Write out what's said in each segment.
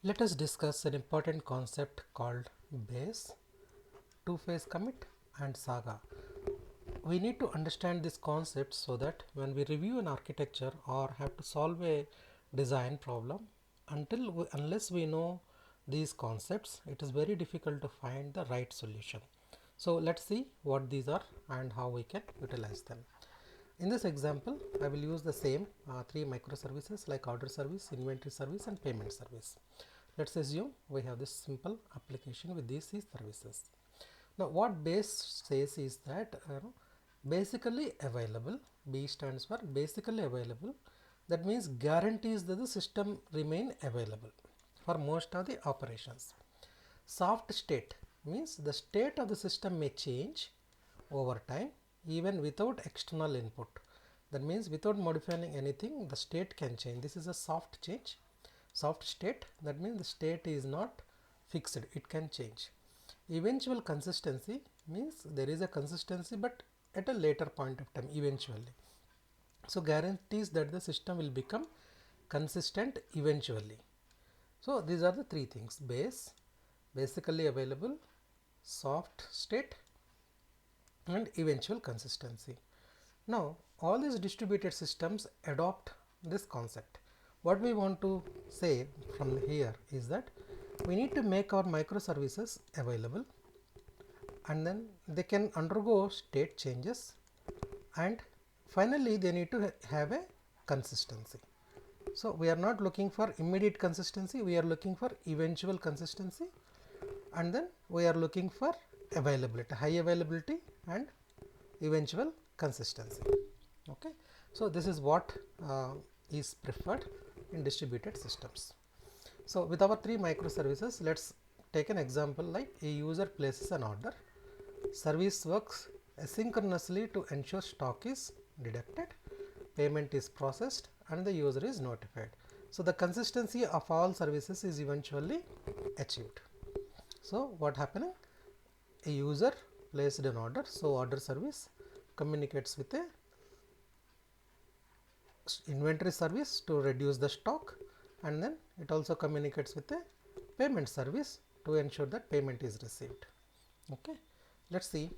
Let us discuss an important concept called base, two-phase commit and Saga. We need to understand this concept so that when we review an architecture or have to solve a design problem, unless we know these concepts, it is very difficult to find the right solution. So let's see what these are and how we can utilize them. In this example, I will use the same three microservices like order service, inventory service and payment service. Let's assume we have this simple application with these services. Now what base says is that basically available. B stands for basically available. That means guarantees that the system remain available for most of the operations. Soft state means the state of the system may change over time even without external input. That means without modifying anything, the state can change. This is a soft change, soft state. That means the state is not fixed, it can change. Eventual consistency means there is a consistency but at a later point of time, eventually. So guarantees that the system will become consistent eventually. So these are the three things: base, basically available, soft state and eventual consistency. Now all these distributed systems adopt this concept. What we want to say from here is that we need to make our microservices available and then they can undergo state changes and finally they need to have a consistency. So we are not looking for immediate consistency, we are looking for eventual consistency and then we are looking for availability, high availability and eventual consistency. Okay. So this is what is preferred in distributed systems. So with our three microservices, let's take an example like a user places an order. Service works asynchronously to ensure stock is deducted, payment is processed and the user is notified. So the consistency of all services is eventually achieved. So what happening? A user placed an order, so order service communicates with a inventory service to reduce the stock and then it also communicates with a payment service to ensure that payment is received. Okay. Let's see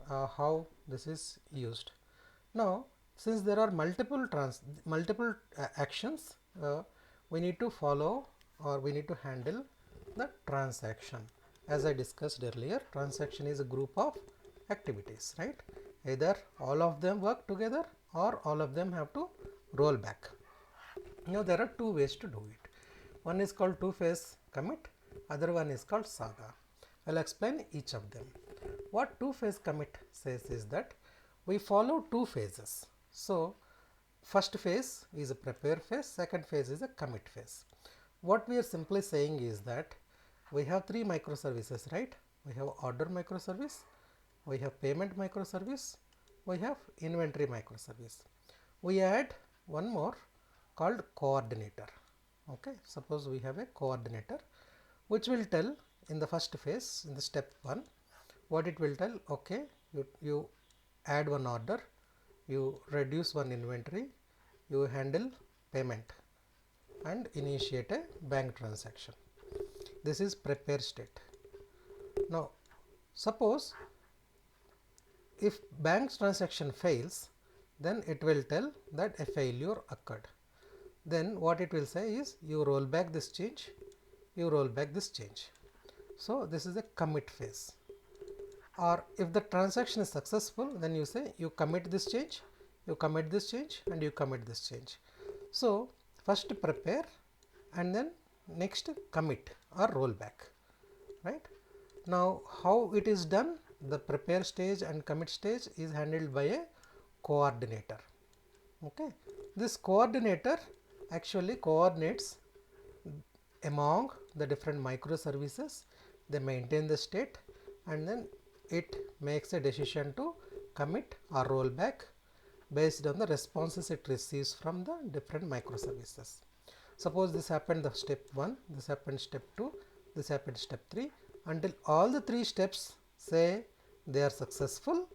how this is used. Now since there are multiple actions, we need to follow or we need to handle the transaction. As I discussed earlier, transaction is a group of activities, right? Either all of them work together or all of them have to roll back. Now there are two ways to do it. One is called two-phase commit, other one is called Saga. I will explain each of them. What two-phase commit says is that we follow two phases. So first phase is a prepare phase, second phase is a commit phase. What we are simply saying is that we have three microservices, right? We have order microservice, we have payment microservice, we have inventory microservice. We add one more called coordinator. Okay, suppose we have a coordinator which will tell in the first phase, in the step 1, what it will tell. Okay, you add one order, you reduce one inventory, you handle payment and initiate a bank transaction. This is prepare state. Now suppose if bank transaction fails, then it will tell that a failure occurred. Then what it will say is you roll back this change, you roll back this change. So this is a commit phase. Or if the transaction is successful, then you say you commit this change, you commit this change and you commit this change. So first prepare and then next commit or roll back, right? Now how it is done? The prepare stage and commit stage is handled by a coordinator. Okay, this coordinator actually coordinates among the different microservices. They maintain the state and then it makes a decision to commit or roll back based on the responses it receives from the different microservices. Suppose this happened the step 1, this happened step 2, this happened step 3, until all the 3 steps say they are successful,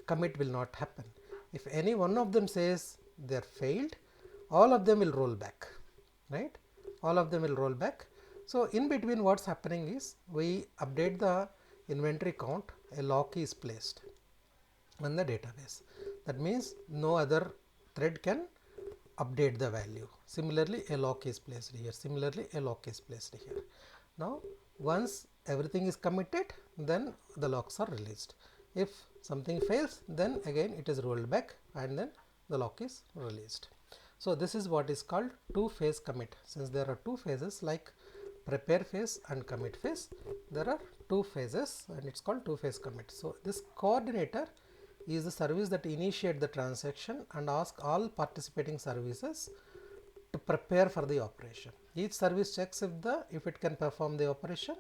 commit will not happen. If any one of them says they are failed, all of them will roll back, right? All of them will roll back. So in between what's happening is we update the inventory count, a lock is placed on the database. That means no other thread can update the value. Similarly, a lock is placed here. Similarly, a lock is placed here. Now, once everything is committed, then the locks are released. If something fails, then again it is rolled back and then the lock is released. So, this is what is called two-phase commit. Since there are two phases like prepare phase and commit phase, there are two phases and it's called two-phase commit. So, this coordinator is the service that initiate the transaction and ask all participating services to prepare for the operation. Each service checks if it can perform the operation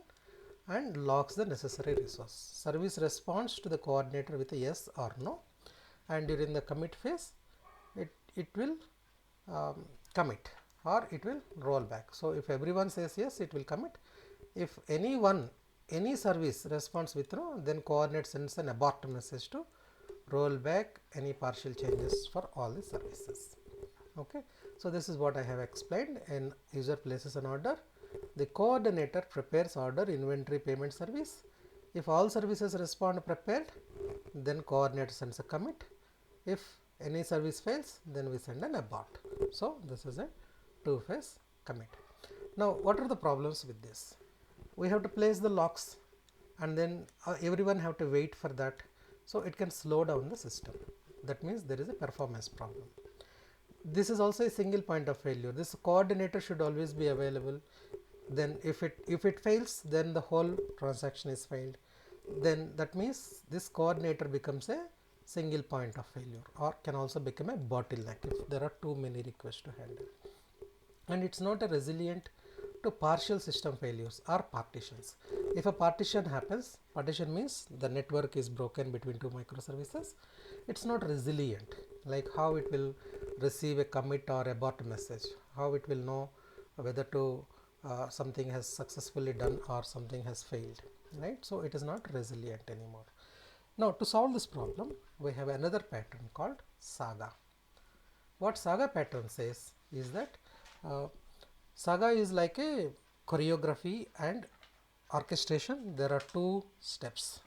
and logs the necessary resource. Service responds to the coordinator with a yes or no, and during the commit phase it will commit or it will roll back. So if everyone says yes, it will commit. If any service responds with no, then coordinate sends an abort message to roll back any partial changes for all the services. Okay. So this is what I have explained. In user places an order, the coordinator prepares order inventory payment service. If all services respond prepared, then coordinator sends a commit. If any service fails, then we send an abort. So this is a two-phase commit. Now what are the problems with this? We have to place the locks and then everyone have to wait for that. So it can slow down the system. That means there is a performance problem. This is also a single point of failure. This coordinator should always be available. Then if it fails, then the whole transaction is failed. Then that means this coordinator becomes a single point of failure or can also become a bottleneck if there are too many requests to handle. And it's not a resilient to partial system failures or partitions. If a partition happens, partition means the network is broken between two microservices. It's not resilient, like how it will receive a commit or abort message, how it will know whether to something has successfully done or something has failed, right? So it is not resilient anymore. Now to solve this problem, we have another pattern called Saga. What Saga pattern says is that Saga is like a choreography and orchestration. There are two steps.